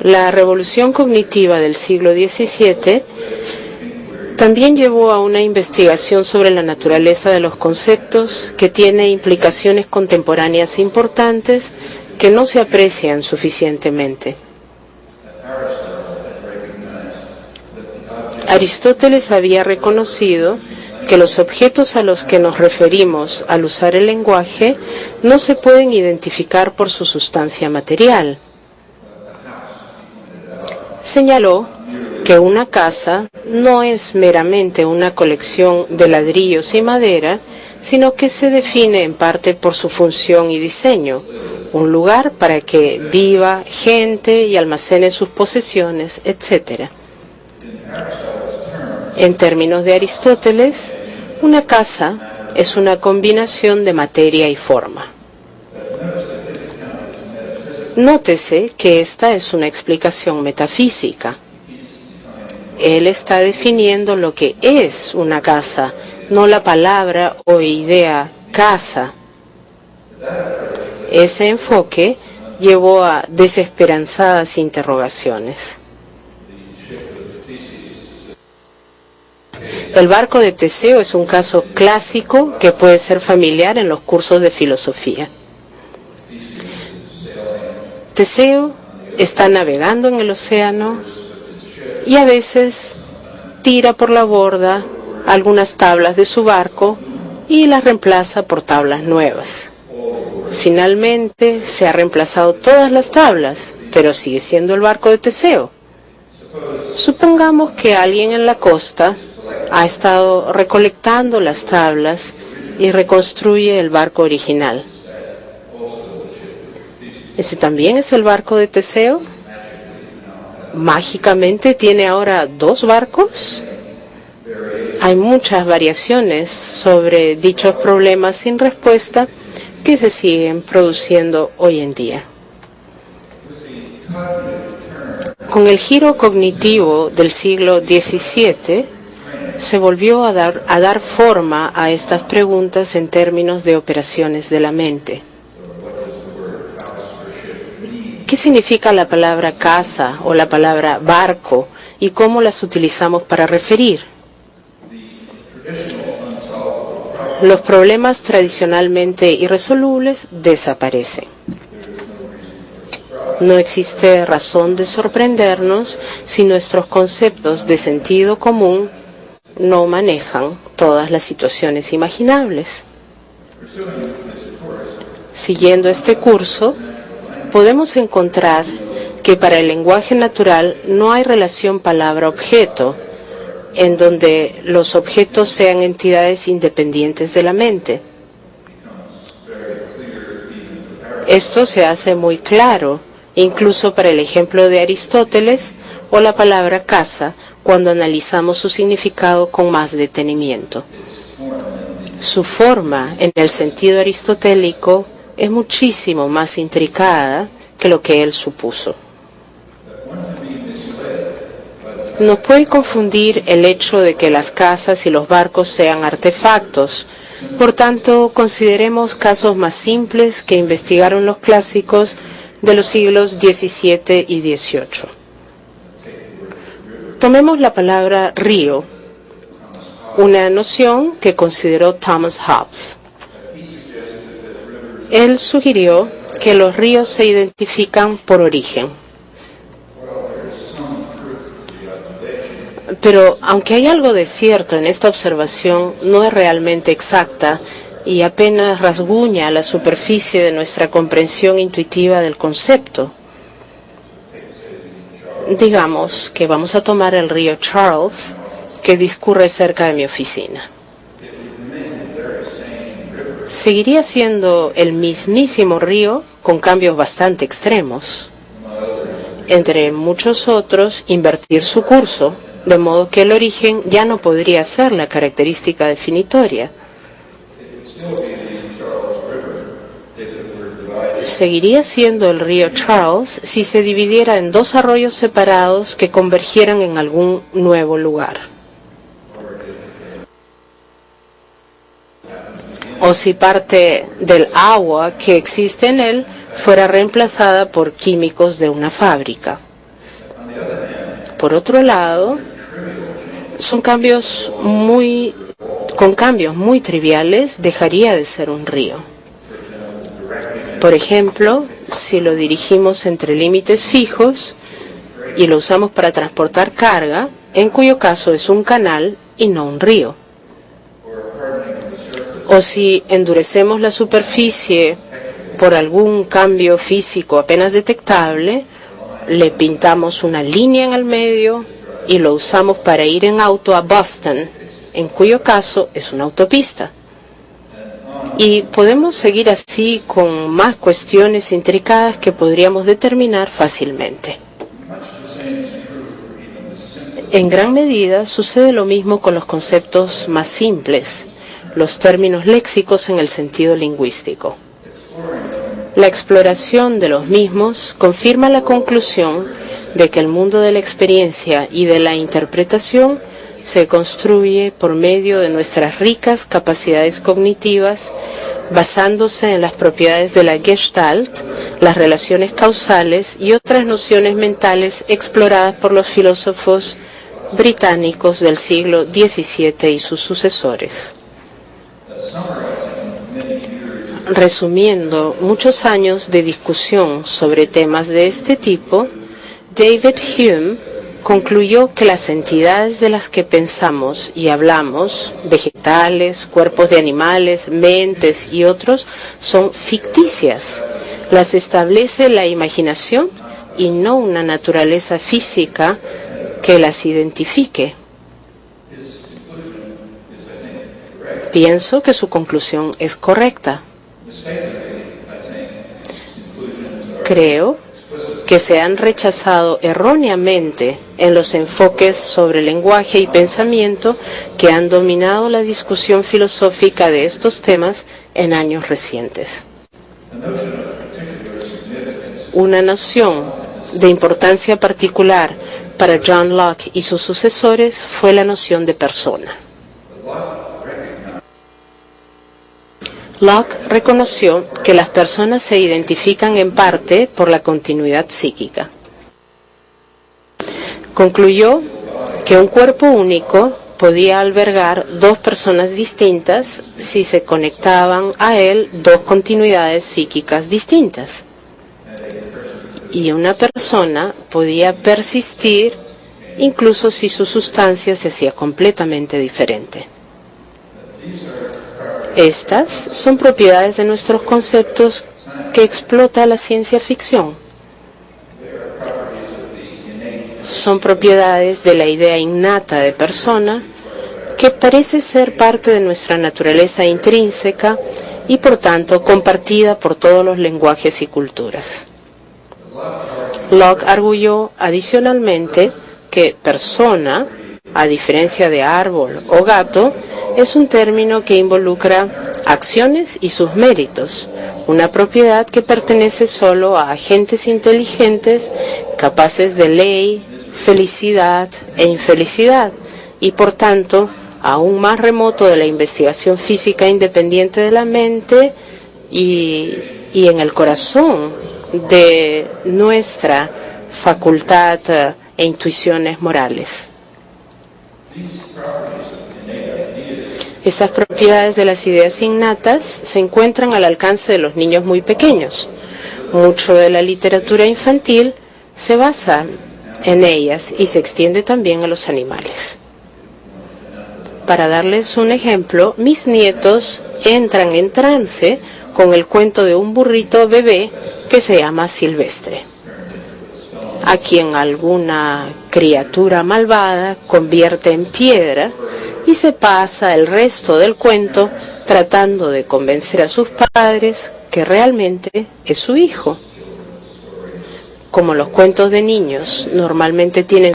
La revolución cognitiva del siglo XVII también llevó a una investigación sobre la naturaleza de los conceptos que tiene implicaciones contemporáneas importantes que no se aprecian suficientemente. Aristóteles había reconocido que los objetos a los que nos referimos al usar el lenguaje no se pueden identificar por su sustancia material. Señaló que una casa no es meramente una colección de ladrillos y madera, sino que se define en parte por su función y diseño, un lugar para que viva gente y almacene sus posesiones, etc. En términos de Aristóteles, una casa es una combinación de materia y forma. Nótese que esta es una explicación metafísica. Él está definiendo lo que es una casa, no la palabra o idea casa. Ese enfoque llevó a desesperanzadas interrogaciones. El barco de Teseo es un caso clásico que puede ser familiar en los cursos de filosofía. Teseo está navegando en el océano y a veces tira por la borda algunas tablas de su barco y las reemplaza por tablas nuevas. Finalmente se ha reemplazado todas las tablas, pero sigue siendo el barco de Teseo. Supongamos que alguien en la costa ha estado recolectando las tablas y reconstruye el barco original. ¿Ese también es el barco de Teseo? ¿Mágicamente tiene ahora dos barcos? Hay muchas variaciones sobre dichos problemas sin respuesta que se siguen produciendo hoy en día. Con el giro cognitivo del siglo XVII, se volvió a dar forma a estas preguntas en términos de operaciones de la mente. ¿Qué significa la palabra casa o la palabra barco y cómo las utilizamos para referir? Los problemas tradicionalmente irresolubles desaparecen. No existe razón de sorprendernos si nuestros conceptos de sentido común no manejan todas las situaciones imaginables. Siguiendo este curso, podemos encontrar que para el lenguaje natural no hay relación palabra-objeto, en donde los objetos sean entidades independientes de la mente. Esto se hace muy claro, incluso para el ejemplo de Aristóteles o la palabra casa, cuando analizamos su significado con más detenimiento. Su forma, en el sentido aristotélico, es muchísimo más intricada que lo que él supuso. Nos puede confundir el hecho de que las casas y los barcos sean artefactos. Por tanto, consideremos casos más simples que investigaron los clásicos de los siglos XVII y XVIII. Tomemos la palabra río, una noción que consideró Thomas Hobbes. Él sugirió que los ríos se identifican por origen. Pero aunque hay algo de cierto en esta observación, no es realmente exacta y apenas rasguña la superficie de nuestra comprensión intuitiva del concepto. Digamos que vamos a tomar el río Charles, que discurre cerca de mi oficina. Seguiría siendo el mismísimo río con cambios bastante extremos. Entre muchos otros, invertir su curso, de modo que el origen ya no podría ser la característica definitoria. Seguiría siendo el río Charles si se dividiera en dos arroyos separados que convergieran en algún nuevo lugar. O si parte del agua que existe en él fuera reemplazada por químicos de una fábrica. Por otro lado, con cambios muy triviales dejaría de ser un río. Por ejemplo, si lo dirigimos entre límites fijos y lo usamos para transportar carga, en cuyo caso es un canal y no un río. O si endurecemos la superficie por algún cambio físico apenas detectable, le pintamos una línea en el medio y lo usamos para ir en auto a Boston, en cuyo caso es una autopista. Y podemos seguir así con más cuestiones intricadas que podríamos determinar fácilmente. En gran medida sucede lo mismo con los conceptos más simples, los términos léxicos en el sentido lingüístico. La exploración de los mismos confirma la conclusión de que el mundo de la experiencia y de la interpretación se construye por medio de nuestras ricas capacidades cognitivas, basándose en las propiedades de la Gestalt, las relaciones causales y otras nociones mentales exploradas por los filósofos británicos del siglo XVII y sus sucesores. Resumiendo muchos años de discusión sobre temas de este tipo, David Hume concluyó que las entidades de las que pensamos y hablamos, vegetales, cuerpos de animales, mentes y otros, son ficticias. Las establece la imaginación y no una naturaleza física que las identifique. Pienso que su conclusión es correcta. Creo que se han rechazado erróneamente en los enfoques sobre lenguaje y pensamiento que han dominado la discusión filosófica de estos temas en años recientes. Una noción de importancia particular para John Locke y sus sucesores fue la noción de persona. Locke reconoció que las personas se identifican en parte por la continuidad psíquica. Concluyó que un cuerpo único podía albergar dos personas distintas si se conectaban a él dos continuidades psíquicas distintas. Y una persona podía persistir incluso si su sustancia se hacía completamente diferente. Estas son propiedades de nuestros conceptos que explota la ciencia ficción. Son propiedades de la idea innata de persona que parece ser parte de nuestra naturaleza intrínseca y por tanto compartida por todos los lenguajes y culturas. Locke arguyó adicionalmente que persona, a diferencia de árbol o gato, es un término que involucra acciones y sus méritos, una propiedad que pertenece solo a agentes inteligentes capaces de ley, felicidad e infelicidad, y por tanto aún más remoto de la investigación física independiente de la mente y en el corazón de nuestra facultad e intuiciones morales. Estas propiedades de las ideas innatas se encuentran al alcance de los niños muy pequeños. Mucho de la literatura infantil se basa en ellas y se extiende también a los animales. Para darles un ejemplo, mis nietos entran en trance con el cuento de un burrito bebé que se llama Silvestre, a quien alguna criatura malvada convierte en piedra y se pasa el resto del cuento tratando de convencer a sus padres que realmente es su hijo. Como los cuentos de niños normalmente tienen